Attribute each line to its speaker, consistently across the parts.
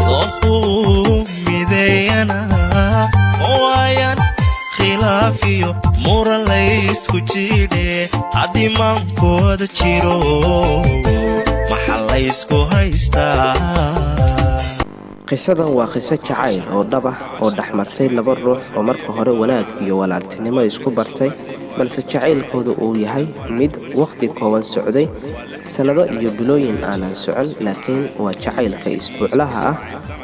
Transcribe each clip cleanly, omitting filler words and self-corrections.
Speaker 1: ضوء مذينا ويان خلافيو مورا ليس كجيري هادي مانكو دا جيرو محل ليس كو هايستا
Speaker 2: qisadan waa qiso jacayl oo dhab ah oo dhaxmartay laba ruux oo marka hore wanaag iyo walaaltinimo isku bartay balse jacaylkoodu uu yahay mid waqti kooban socday sanado iyo bilooyin aanan socon laakiin waa jacaylka isbuuclaha ah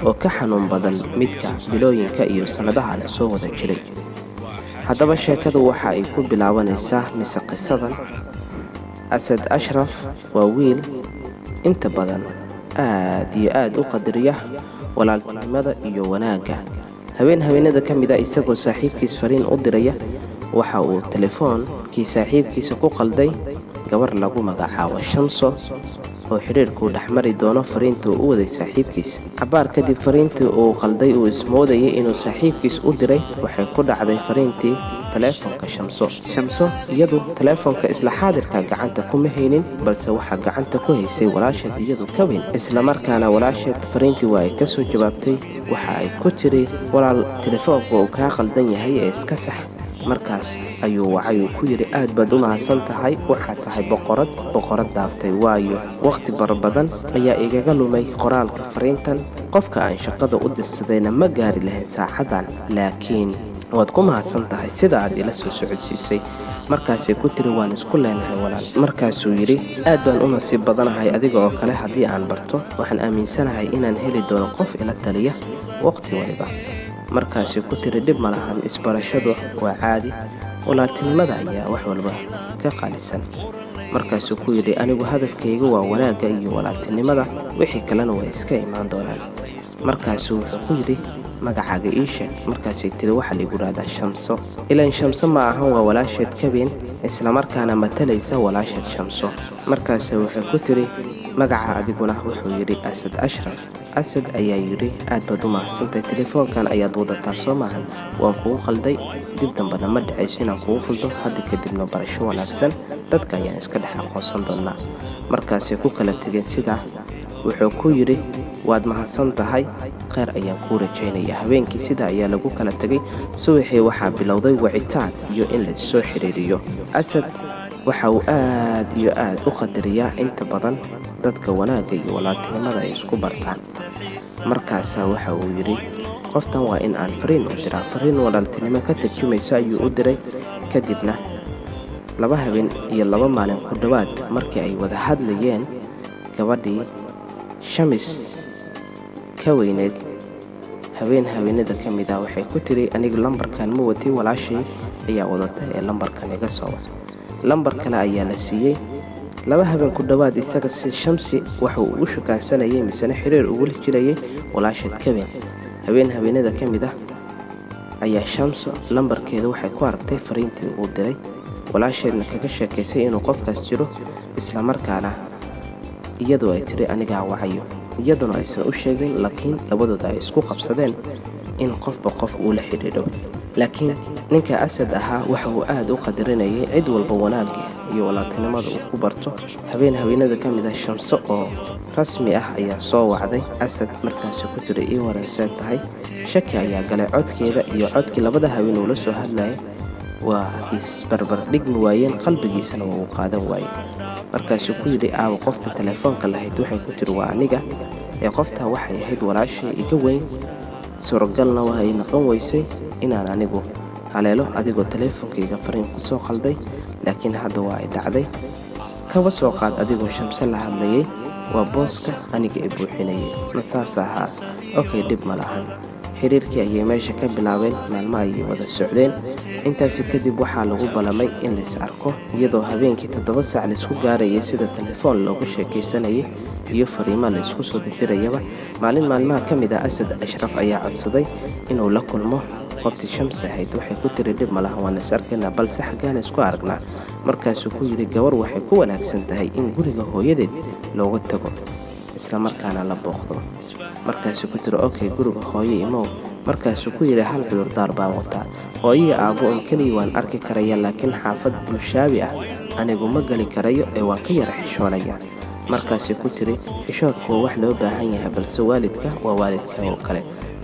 Speaker 2: oo ka xanuun badan midka bilooyinka iyo sanadaha la soo wada jiray haddaba sheekadu waxa ay ku bilaabanaysaa mise qisadan Asad Ashraf waa wiil inta badan aad u qadariya walaaltinimada iyo wanaaga haweenada kamid ah isagoo saaxiibkiis fariin u diraya waxa uu telefoonki saaxiibkiisa ku qalday gabar lagu magacaabo Shamso oo xiriirku dhaxmari doono fariinta uu waday saaxiibkiis cabaar kadib fariintii uu qalday uu ismoodayay inuu saaxiibkiis u diray waxay ku dhacday fariintii telefoonka Shamso iyadu telefoonka isla xaadirka gacanta kuma haynin balse waxa gacanta ku haysay walaasheed iyadu ka weyn isla markaana walaasheed fariintii waa ay ka soo jawaabtay waxa ay ku tiri walaal telefoonka uu ka qaldan yahay ee iska sax markaas ayuu wacay ku yiri aad baad u mahadsan tahay waxa tahay boqorad daaftay waayo waqti badan ayaa igaga lumay qoraalka fariintan qofka aan shaqada u dirsadayna ma gaari lahayn saacadan laakiin waad ku mahadsan tahay sida aad ila soo socodsiisay markaasay ku tiri waan isku leenahay walaal markaasuu yiri aad baan u nasiib badanahay adiga oo kale haddii aan barto waxaan aaminsanahay inaan heli doono qof ila taliya waqti waliba markaasay ku tiri dib malahan isbarashadu waa caadi walaaltinimada ayaa wax walba ka qaalisan markaasuu ku yiri anigu hadafkaygu waa wanaaga iyo walaaltinimada wixii kalena way iska imaan doonaan markaasuu wuxuu ku yiri magacaaga ii sheeg markaasay tiri waxa la yiraahdaa Shamso ilaan Shamso ma ahan waa walaasheed kabeen isla markaana matalaysa walaasheed Shamso markaasay wuxuu ku tiri magaca adiguna wuxuu yiri Asad Ashraf Asad ayaa yiri aad baad u mahadsantahay telefoonkan ayaad wadataa Soomahan waan kugu qalday dib dambana ma dhacayso inaan kugu qaldo hadda kadibna barasho wanaagsan dadka ayaan iska dhex aqoonsan doonaa markaasay ku kala tageen sida wuxuu ku yiri waad mahadsan tahay khayr ayaan ku rajaynayaa habeenkii sida ayaa lagu kala tagay subaxii waxaa bilowday wacitaan iyo in la soo xiriiriyo Asad waxa uu aad u qadariyaa inta badan dadka wanaaga iyo walaaltinimada ay isku bartaan markaas waxa uu yiri qoftan waa in aan fariin u diraa fariin walaaltinimo ka tarjumaysa ayuu u diray kadibna laba habeen iyo laba maalin ku dhawaad markii ay wada hadlayeen gabadhii Shamis ka weyneed haweenada kamid ah waxay ku tiri aniga lambarkan ma watay walaashay ayaa wadatay ee lambarkan iga soo lambar kale ayaa la siiyay laba habeen ku dhawaad isaga si Shamsi waxa uu u shukaansanayay misana xiriir ugu jirayay walaasheed ka weyn haweenada kamid ah ayaa Shamso lambarkeeda waxay ku aragtay fariintii uu diray walaasheedna kaga sheekaysay inuu qofkaas jiro isla markaana iyadoo ay tiri aniga wacayo iyaduna aysan u sheegin laakiin labadooda ay isku qabsadeen in qofba qof uu la xiriiro laakiin ninka Asad ahaa waxa uu aad u qadarinayay cid walba wanaaga iyo walaaltinimada uu ku barto haweenada kamid ah Shamso oo rasmi ah ayaa soo wacday Asad markaas ku tiri ii waransan tahay shaki ayaa galay codkeeda iyo codkii labada haween uu la soo hadlayay waa isbarbar dhigmi waayeen qalbigiisana uu qaadan waayay markaasuu ku yiri aaw qofta telefoonka lahayd waxay ku tiri waa aniga ee qofta waxay ahayd walaashay iga weyn suuragalna waa ay noqon weysay inaan anigu haleelo adigoo teleefoonkayga fariin ku soo qalday laakiin hadda waa ay dhacday kaba soo qaad adigoo Shamso la hadlayay waa booska aniga ee buuxinayay masaas ahaa okay dib malahan xiriirkii ayay meesha ka bilaabeen maalmo ay wada socdeen intaasi kadib waxaa lagu balamay in la is arko iyadoo habeenkii 7 saac la isku gaarayay sida telefoon loogu sheekaysanayay iyo fariimo la isku soo dirayaba maalmaha kamid ah Asad Ashraf ayaa codsaday inuu la kulmo qoftii Shamsi ahayd waxay ku tiri dib malaha waan is arkaynaa balse xagaan isku aragnaa markaasuu ku yiri gabar waxay ku wanaagsan tahay in guriga hooyadeed looga tago isla markaana la booqdo markaasuu ku tiri okay guriga hooyo imo markaasuu ku yiri hal cudur daar baan wataa hooyo aabo kaliya waan arki karaya laakiin xaafad bulshaabi ah anigu ma gali karayo ee waan ka yara xishoonaya markaasay ku tiri xishoodku waa wax loo baahan yahay balse waalidka waa waalidka oo kale.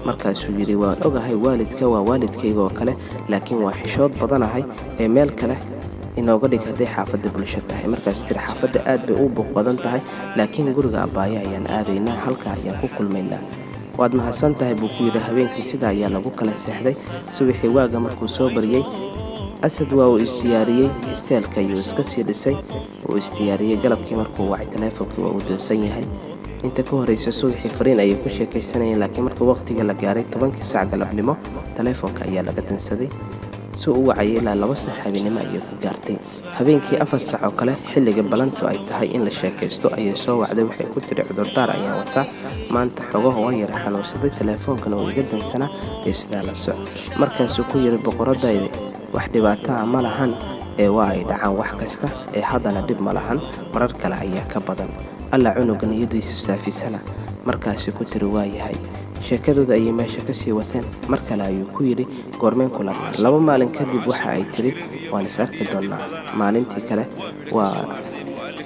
Speaker 2: markaasuu yidhi waan ogahay waalidka waa waalidkayga oo kale laakiin waa xishood badanahay ee meel kale inooga dhig hadday xaafadda bulsho tahay. markaas tiri xaafadda aad bay u buuq badan tahay laakiin guriga abbaaya ayaan aadaynaa, halkaa ayaan ku kulmaynaa. waad mahadsan tahay buu ku yidhi. habeenkii sidaa ayaa lagu kala seexday. subaxii waaga markuu soo baryey asad waa uu isdiyaariyey, isteelka ayuu iska sii dhisay, uu isdiyaariyey. galabkii markuu wacay taleefonkii waa uu doonsan yahay. inta ka horeysa subaxii fariin ayay ku sheekaysanayeen laakiin marka waqtiga la gaaray 10 saac galabnimo taleefonka ayaa laga dansaday. soo u wacayay ilaa 2 saac habeenimo ayay ku gaartay. habeenkii 4 saac oo kale xilliga balantu ay tahay in la sheekaysto ayay soo wacday. waxay ku tiri cudurdaar ayaan wataa maanta xogaha waa yara xanuunsaday, taleefonkana waa iga dansanaa ee sidaa la soc. markaasuu ku yidhi boqoradayda wax dhibaataa ma lahan ee waa ay dhacaan wax kasta ee haddana dhib ma lahan, marar kale ayaa ka badan. alla cunuga niyadiisa saafisana. markaasuu ku tiri waa yahay. sheekadooda ayay meesha ka sii wateen. mar kale ayuu ku yidhi goormeen kulanaa. 2 maalin kadib waxa ay tiri waan is arki doonnaa. maalintii kale waa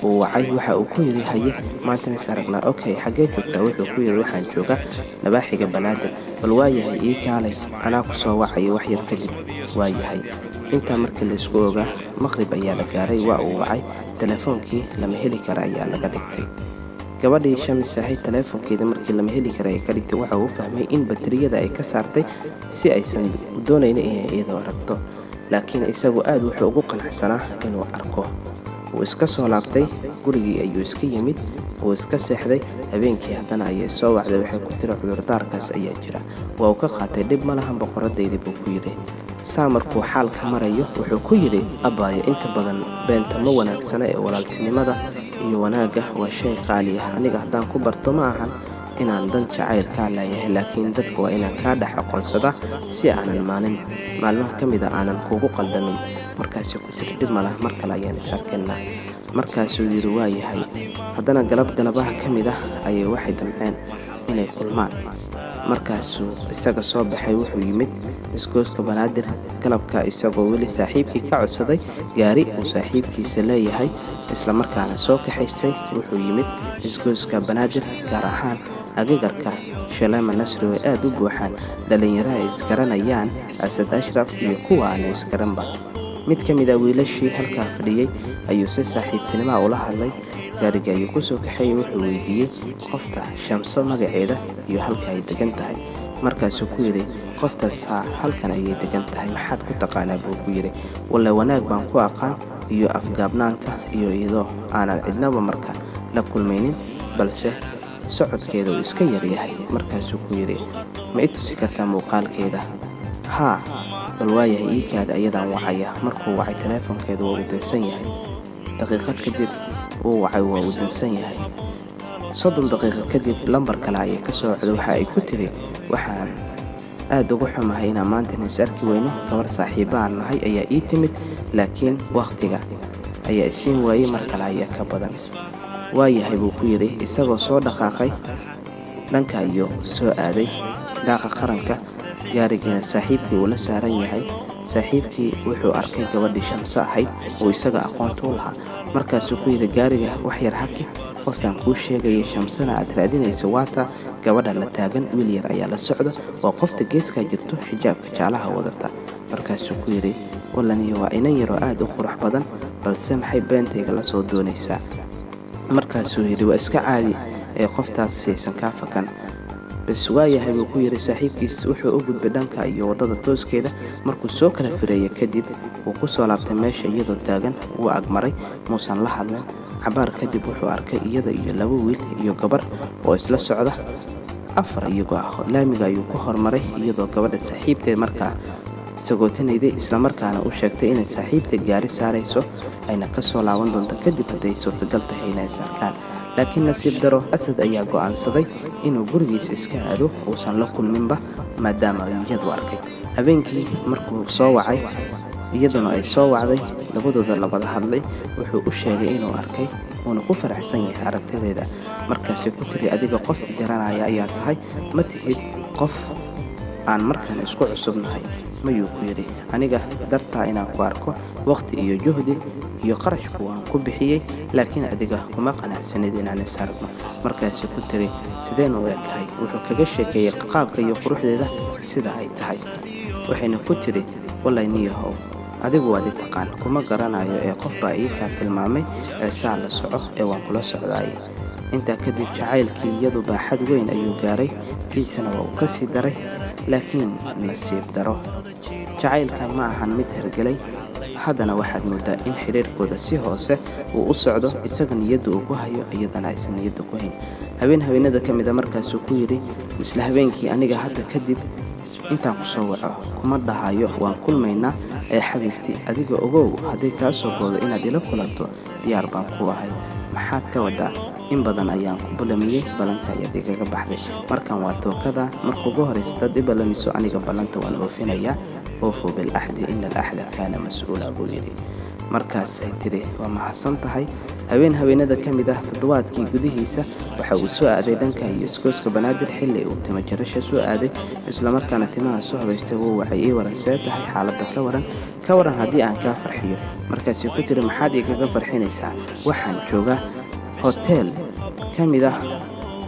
Speaker 2: uu wacay. waxa uu ku yidhi haye maanta mis aragnaa. okay xaggee joogtaa. wuxuu ku yidhi waxaan joogaa nabaaxiga banaadir. bal waa yahay ii kaalay anaa ku soo wacayo wax yar kadib. waa yahay. intaa markii la isku ogaa maqrib ayaa la gaaray. waa uu wacay telefoonkii lama heli kara ayaa laga dhigtay. gabadhii Shamis ahayd telefoonkeeda markii lama heli kara ay ka dhigtay. waxa uu fahmay in batariyada ay ka saartay si aysan doonaynin inay iyadoo aragto, laakiin isagu aad wuxuu ugu qanacsanaa inuu arko. wuu iska soo laabtay gurigii ayuu iska yimid, wuu iska seexday. habeenkii haddana ayay soo wacday. waxay ku tiri cudurdaarkaas ayaa jira. waa uu ka qaatay dhib ma lahan boqoradayda buu ku yidhi. saa markuu xaalka marayo wuxuu ku yidhi abbaayo inta badan beenta ma wanaagsana ee walaaltinimada iyo wanaagga waa shay qaali ah. aniga haddaan ku barto ma ahan inaan dan jacayl kaa leeyahay laakiin dadka waa inaan kaa dhex aqoonsada si aanan maalmaha ka mida aanan kuugu qaldamin. markaasuu ku tiri dhib malah mar kale ayaan is arkaynaa. markaasuu yidhi waa yahay. haddana galabaha ka mid ah ayay waxay damceen inay kulmaan. markaasuu isaga soo baxay. wuxuu yimid isgooska banaadir galabka isagoo weli saaxiibkii ka codsaday gaari uu saaxiibkiisa leeyahay isla markaana soo kaxaystay. wuxuu yimid isgooska banaadir gaar ahaan agagarka Shaleema Nasri oo aad u buuxaan dhalinyaro ay isgaranayaan Asad Ashraf iyo kuwa aan isgaranba. mid ka mid ah wiilashii halkaa fadhiyey ayuu si saaxiibtinimo ula hadlay. gaariga ayuu ku soo kaxeeyey. wuxuu weydiiyey qofta Shamso magaceeda iyo halka ay degan tahay. markaasuu ku yidhi qoftaas halkan ayay degan tahay. maxaad ku taqaanaa buu ku yidhi. walle wanaag baan ku aqaan iyo afgaabnaanta iyo iyadoo aanan cidnaba marka la kulmaynin balse socodkeeda uu iska yaryahay. markaasuu ku yidhi ma i tusi kartaa muuqaalkeeda. haa bal waayahay ii kaada ayadaan wacaya. markuu wacay taleefonkeeda waa uu dansan yahay. daqiiqad kadib uu wacay waa uu dansan yahay. 30 daqiiqo kadib lambar kale ayay ka soo wacday. waxa ay ku tiri waxaan aad ugu xumahay inaan maanta is arki weyno. gabar saaxiibaan nahay ayaa ii timid laakiin waqtiga ayaa isiin waayey mar kale ayaa ka badan. waa yahay buu ku yidhi isagoo soo dhaqaaqay dhanka iyo soo aaday daaqa qaranka. gaarigiina saaxiibkii uu la saaran yahay. saaxiibkii wuxuu arkay gabadhii Shamso ahayd oo isaga aqoonta u lahaa. markaasuu ku yidhi gaariga wax yar haki, qoftaan kuu sheegayay Shamsana aad raadinayso waata gabadha la taagan. wiil yar ayaa la socda oo qofta geeskaa jirto xijaabka jaalaha wadata. markaasuu ku yidhi walaniyo waa inan yaroo aad u qurux badan balse maxay beentayga la soo doonaysaa. markaasuu yidhi waa iska caadi ee qoftaas saysan kaa fakan. bas waa yahay buu ku yidhi. saaxiibkiis wuxuu u gudbay dhanka iyo waddada tooskeeda. markuu soo kala fireeyay kadib wuu ku soo laabtay meesha iyadoo taagan. wuu agmaray muusan la hadlin. cabaar kadib wuxuu arkay iyada iyo 2 wiil iyo gabar oo isla socda. 4 iyagoo ah laamiga ayuu ku hormaray iyadoo gabadha saaxiibteed markaa sagootinayday isla markaana u sheegtay inay saaxiibteed gaari saarayso ayna ka soo laaban doonto kadib hadday suurtagal tahay inay is arkaan. laakiin nasiib daro Asad ayaa go'aansaday inuu gurigiisa iska aado uusan la kulminba maadaama uu iyadu arkay. habeenkii markuu soo wacay iyaduna ay soo wacday labadooda la wada hadlay. wuxuu u sheegay inuu arkay uuna ku faraxsan yahay aragtideeda. markaasay ku tiri adiga qof garanaya ayaa tahay ma tihid qof aan markaan isku cusubnahay. mayuu ku yidhi aniga dartaa inaan ku arko waqti iyo juhdi iyo qarashku waan ku bixiyey laakiin adiga kuma qanacsanid inaan is aragno markaasay ku tiri sideen u ekahay wuxuu kaga sheekeeyey qaabka iyo quruxdeeda sida ay tahay waxayna ku tiri wallahi niyahow adigu waad i taqaan kuma garanayo ee qof baa ii kaa tilmaamay ee saa la soco ee waan kula socdaayay intaa kadib jacaylkii iyadu baaxad weyn ayuu gaaray kiisana waa uu ka sii daray laakiin nasiib daro jacaylka ma ahan mid hergelay haddana waxaad moodaa in xiriirkooda si hoose uu u socdo isaga niyadda uu ku hayo iyadana aysan niyadda ku hayn habeenada ka mida markaasuu ku yidhi isla habeenkii aniga hadda kadib intaan ku soo waco kuma dhahayo waan kulmaynaa ee xabiibtii adiga ogow hadday kaa soo goodo inaad ila kulanto diyaar baan ku ahay maxaad ka wadaa in badan ayaan ku ballamiyey ballanta ayaad igaga baxday markan waa tookada marka ugu horaysa dad i ballamiso aniga ballanta waan oofinayaa oofuu bilaxdi ina alaxda kaana mas-uula buu yidhi markaasay tiri waa mahadsan tahay habeenada ka mid ah toddobaadkii gudihiisa waxa uu soo aaday dhanka iyo iskooska banaadir xilli uu timo jarasha soo aaday islamarkaana timaha soo habaystay wuu wacay ii waran see tahay xaaladda ka waran haddii aan kaa farxiyo markaasay ku tiri maxaad igaga farxinaysaa waxaan joogaa hoteel ka mid ah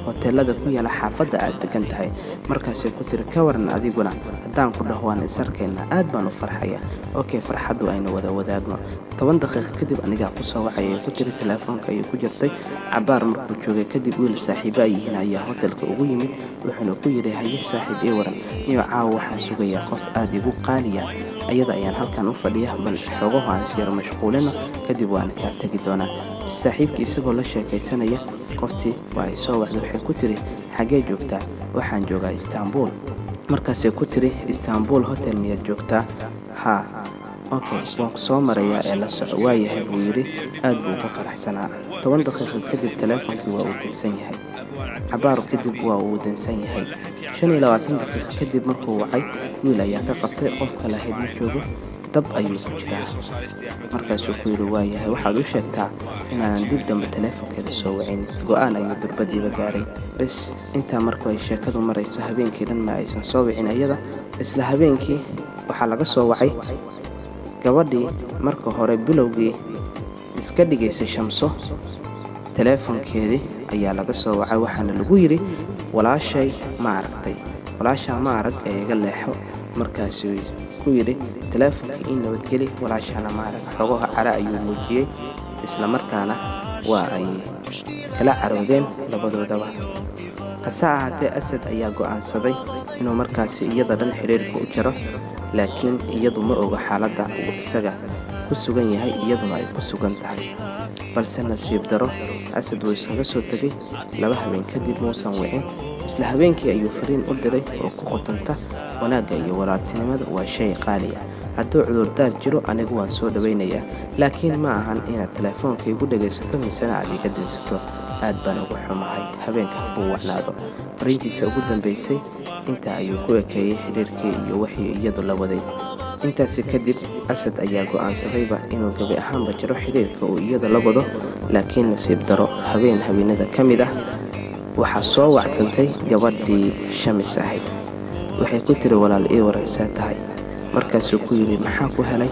Speaker 2: hoteelada ku yaala xaafadda aad degan tahay markaasay ku tiri ka waran adiguna haddaan ku dhaho waan isarkaynaa aad baan u farxaya okay farxaddu aynu wada wadaagno 10 daqiiqo kadib anigaa ku soo wacay ku tiri telefoonka ayuu ku jirtay cabaar markuu joogay kadib wiil saaxiibo ay yihiin ayaa hotelka ugu yimid wuxuuna ku yidhi haye saaxiib ii waran niyo caawa waxaan sugayaa qof aad igu qaaliya ayada ayaan halkan u fadhiya bal xogaho aan siyar mashquulino kadib waan kaa tagi doonaa saaxiibkii isagoo la sheekaysanaya qoftii waa ay soo wacday waxay ku tiri xagee joogtaa waxaan joogaa Istanbul markaasay ku tiri Istanbul hotel miyaad joogtaa haa okay waan soo marayaa ee la soco waayahay buu yidhi aad buu uga faraxsanaa 10 daqiiqo kadib telefonkii waa uu dansan yahay cabaar kadib waa uu dansan yahay 25 daqiiqo kadib markuu wacay wiil ayaa ka qabtay qofka la hedma joogo dab ayuu ku jiraa markaasuu ku yidhi waayahay waxaad u sheegtaa inaanan dib dambe telefonkeeda soo wacin go'aan ayuu durbadiiba gaaray bas intaa markuu ay sheekadu marayso habeenkii dhan ma aysan soo wicin ayada isla habeenkii waxaa laga soo wacay gabadhii marka hore bilowgii iska dhigaysay Shamso telefonkeedii ayaa laga soo wacay waxaana lagu yiri walaashay ma aragtay walaasha ma arag ee iga leexo markaasuu ku yiri telefonkii in nabadgeli walaashana ma arag xogaha cara ayuu muujiyay isla markaana waa ay kala caroodeen labadoodaba asaacade Asad ayaa go'aansaday inuu markaasi iyada dhan xiriirka u jaro laakiin iyadu ma oga xaaladda uu isaga ku sugan yahay iyaduna ay ku sugan tahay balse nasiib daro Asad wuu isaga soo tagay 2 habeen kadib muusan wicin isla habeenkii ayuu fariin u diray oo ku qotanta wanaagga iyo walaaltinimada waa shay qaali ah hadduu cudurdaar jiro anigu waan soo dhawaynayaa laakiin ma ahan inaad telefoonka igu dhagaysato misana aad iga dinsato aad baan ugu xumahay habeenka buu wacnaado fariintiisa ugu dambaysay intaa ayuu ku ekeeyey xiriirkii iyo wixii iyadu la waday intaasi kadib Asad ayaa go'aansadayba inuu gabi ahaanba jiro xiriirka uu iyada la wado laakiin nasiib daro habeenada ka mid ah waxaa soo wactantay gabadhii Shamis ahayd waxay ku tiri walaal ii waran saa tahay markaasuu ku yidhi maxaa ku helay